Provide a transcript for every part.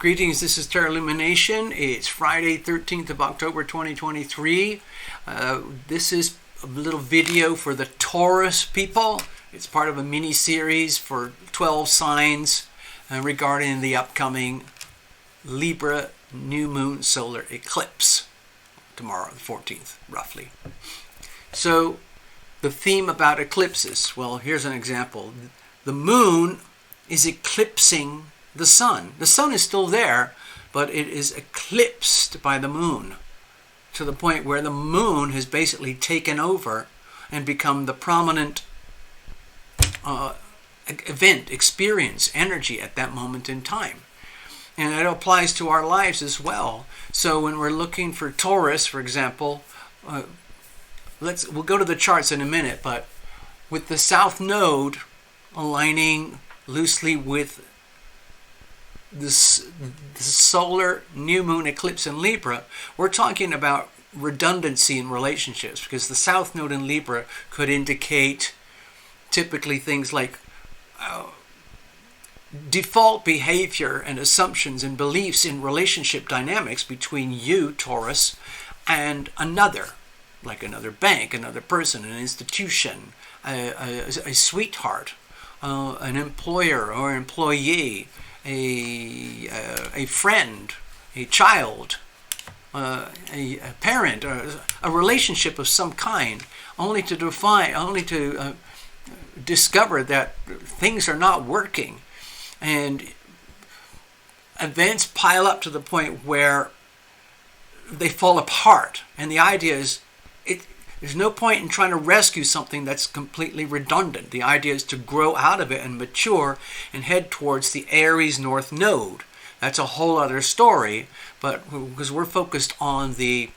Greetings, this is Tarot Illumination. It's Friday, 13th of October, 2023. This is a little video for the Taurus people. It's part of a mini-series for 12 signs regarding the upcoming Libra new moon solar eclipse tomorrow, the 14th, roughly. So, the theme about eclipses, well, here's an example. The moon is eclipsing the sun. The sun is still there, but it is eclipsed by the moon to the point where the moon has basically taken over and become the prominent event, experience, energy at that moment in time. And it applies to our lives as well. So when we're looking for Taurus, for example, we'll go to the charts in a minute, but with the South Node aligning loosely with the solar new moon eclipse in Libra, we're talking about redundancy in relationships, because the South Node in Libra could indicate typically things like default behavior and assumptions and beliefs in relationship dynamics between you, Taurus, and another, like another bank, another person, an institution, a sweetheart, an employer or employee, a friend, a child, a parent, a relationship of some kind, only to discover that things are not working, and events pile up to the point where they fall apart. And the idea is, there's no point in trying to rescue something that's completely redundant. The idea is to grow out of it and mature and head towards the Aries North Node. That's a whole other story, but because we're focused on the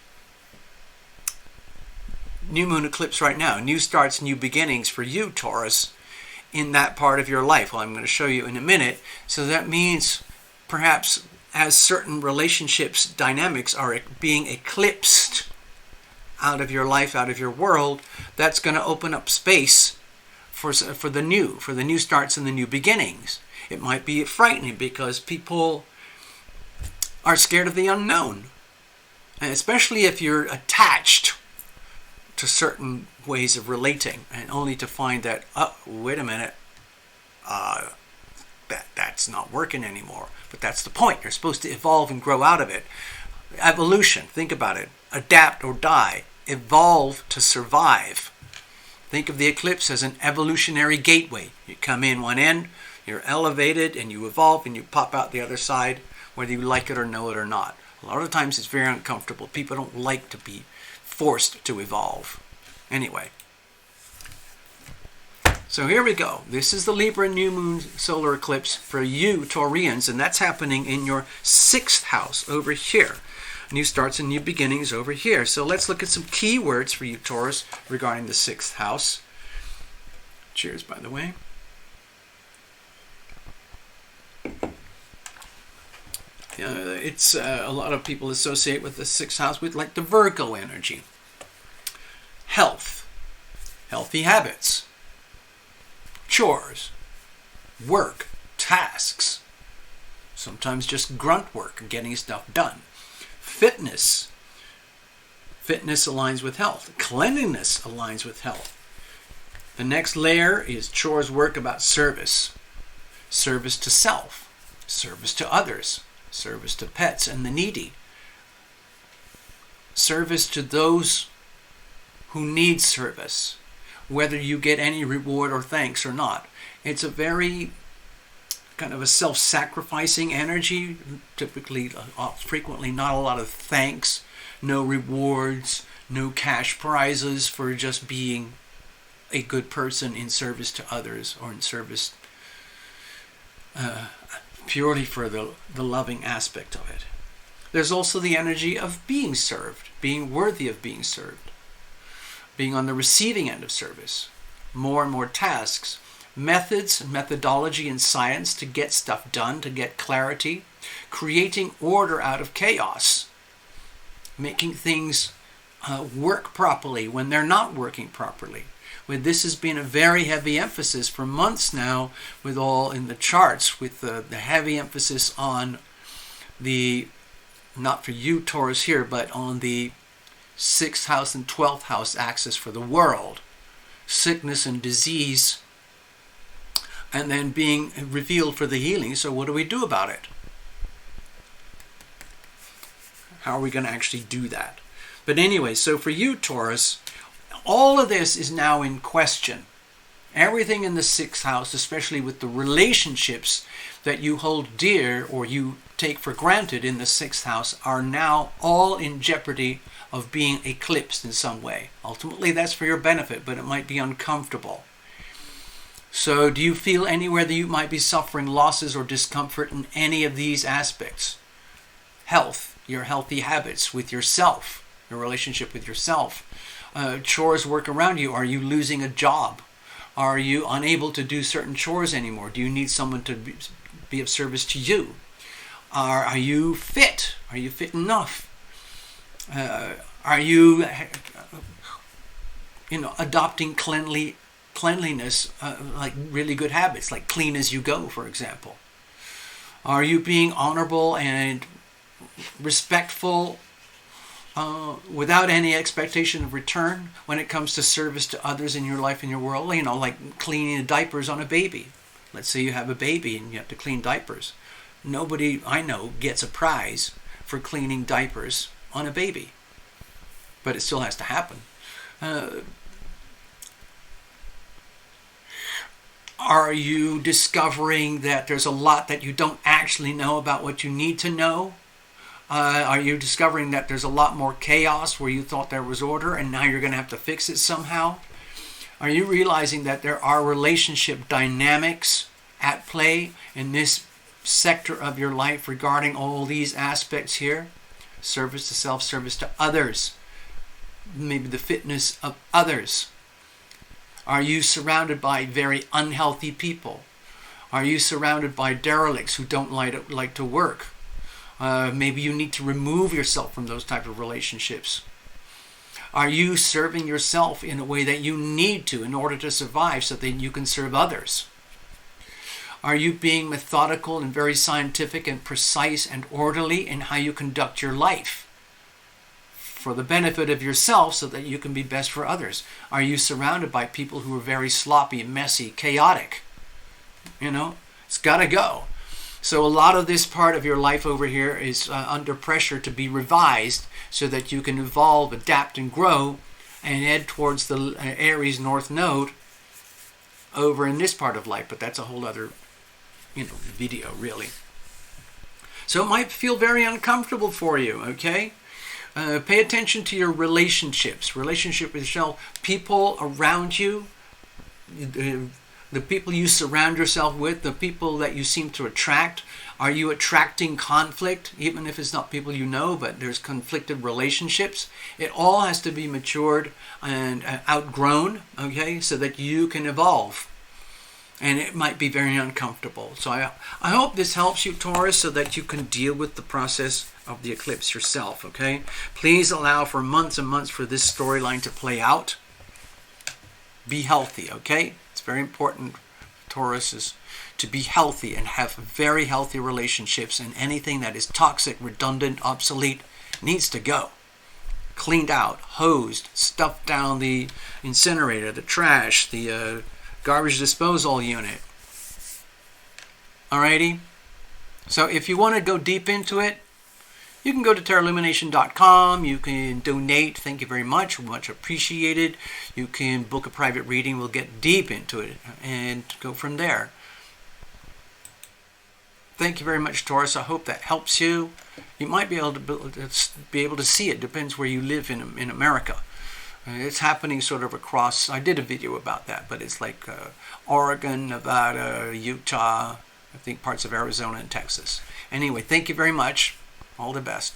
new moon eclipse right now, new starts, new beginnings for you, Taurus, in that part of your life. Well, I'm going to show you in a minute. So that means perhaps as certain relationships dynamics are being eclipsed out of your life, out of your world, that's going to open up space for the new starts and the new beginnings. It might be frightening because people are scared of the unknown, and especially if you're attached to certain ways of relating, and only to find that, oh, wait a minute, that's not working anymore. But that's the point. You're supposed to evolve and grow out of it. Evolution, think about it. Adapt or die. Evolve to survive. Think of the eclipse as an evolutionary gateway. You come in one end, you're elevated, and you evolve, and you pop out the other side, whether you like it or know it or not. A lot of times it's very uncomfortable. People don't like to be forced to evolve. Anyway. So here we go. This is the Libra new moon solar eclipse for you, Taurians, and that's happening in your 6th house over here. New starts and new beginnings over here. So let's look at some keywords for you, Taurus, regarding the 6th house. Cheers, by the way. It's a lot of people associate with the 6th house with like the Virgo energy. Health, healthy habits, chores, work, tasks, sometimes just grunt work, getting stuff done. Fitness aligns with health. Cleanliness aligns with health. The next layer is chores, work, about service. Service to self, service to others, service to pets and the needy, service to those who need service, whether you get any reward or thanks or not. It's a very kind of a self-sacrificing energy, typically, frequently not a lot of thanks, no rewards, no cash prizes for just being a good person in service to others, or in service purely for the loving aspect of it. There's also the energy of being served, being worthy of being served, being on the receiving end of service, more and more tasks, methods and methodology in science to get stuff done, to get clarity, creating order out of chaos, making things work properly when they're not working properly. This has been a very heavy emphasis for months now, with all in the charts, with the heavy emphasis on not for you Taurus here, but on the 6th house and 12th house axis for the world, sickness and disease, and then being revealed for the healing. So what do we do about it? How are we going to actually do that? But anyway, so for you Taurus, all of this is now in question. Everything in the 6th house, especially with the relationships that you hold dear or you take for granted in the 6th house, are now all in jeopardy of being eclipsed in some way. Ultimately, that's for your benefit, but it might be uncomfortable. So do you feel anywhere that you might be suffering losses or discomfort in any of these aspects? Health, your healthy habits with yourself, your relationship with yourself, chores work around you. Are you losing a job? Are you unable to do certain chores anymore? Do you need someone to be of service to you? Are you fit? Are you fit enough? Are you, adopting cleanliness, like really good habits, like clean as you go, for example? Are you being honorable and respectful without any expectation of return when it comes to service to others in your life and your world? Like cleaning the diapers on a baby. Let's say you have a baby and you have to clean diapers. Nobody I know gets a prize for cleaning diapers on a baby, but it still has to happen. Are you discovering that there's a lot that you don't actually know about what you need to know? Are you discovering that there's a lot more chaos where you thought there was order and now you're going to have to fix it somehow? Are you realizing that there are relationship dynamics at play in this sector of your life regarding all these aspects here? Service to self, service to others, maybe the fitness of others. Are you surrounded by very unhealthy people? Are you surrounded by derelicts who don't like to work? Maybe you need to remove yourself from those type of relationships. Are you serving yourself in a way that you need to in order to survive so that you can serve others? Are you being methodical and very scientific and precise and orderly in how you conduct your life for the benefit of yourself so that you can be best for others? Are you surrounded by people who are very sloppy, messy, chaotic? It's got to go. So a lot of this part of your life over here is under pressure to be revised so that you can evolve, adapt, and grow and head towards the Aries North Node over in this part of life. But that's a whole other, video, really. So it might feel very uncomfortable for you, okay? Pay attention to your relationships. Relationship with yourself, people around you, the people you surround yourself with, the people that you seem to attract. Are you attracting conflict, even if it's not people you know, but there's conflicted relationships? It all has to be matured and outgrown, okay, so that you can evolve. And it might be very uncomfortable. So I hope this helps you, Taurus, so that you can deal with the process of the eclipse yourself, okay? Please allow for months and months for this storyline to play out. Be healthy, okay? It's very important, Taurus, is to be healthy and have very healthy relationships, and anything that is toxic, redundant, obsolete needs to go. Cleaned out, hosed, stuffed down the incinerator, the trash, the garbage disposal unit. Alrighty? So if you want to go deep into it, you can go to TerraIllumination.com. You can donate. Thank you very much. Much appreciated. You can book a private reading. We'll get deep into it and go from there. Thank you very much, Taurus. I hope that helps you. You might be able to see it. Depends where you live in America. It's happening sort of across. I did a video about that, but it's like Oregon, Nevada, Utah, I think parts of Arizona and Texas. Anyway, thank you very much. All the best.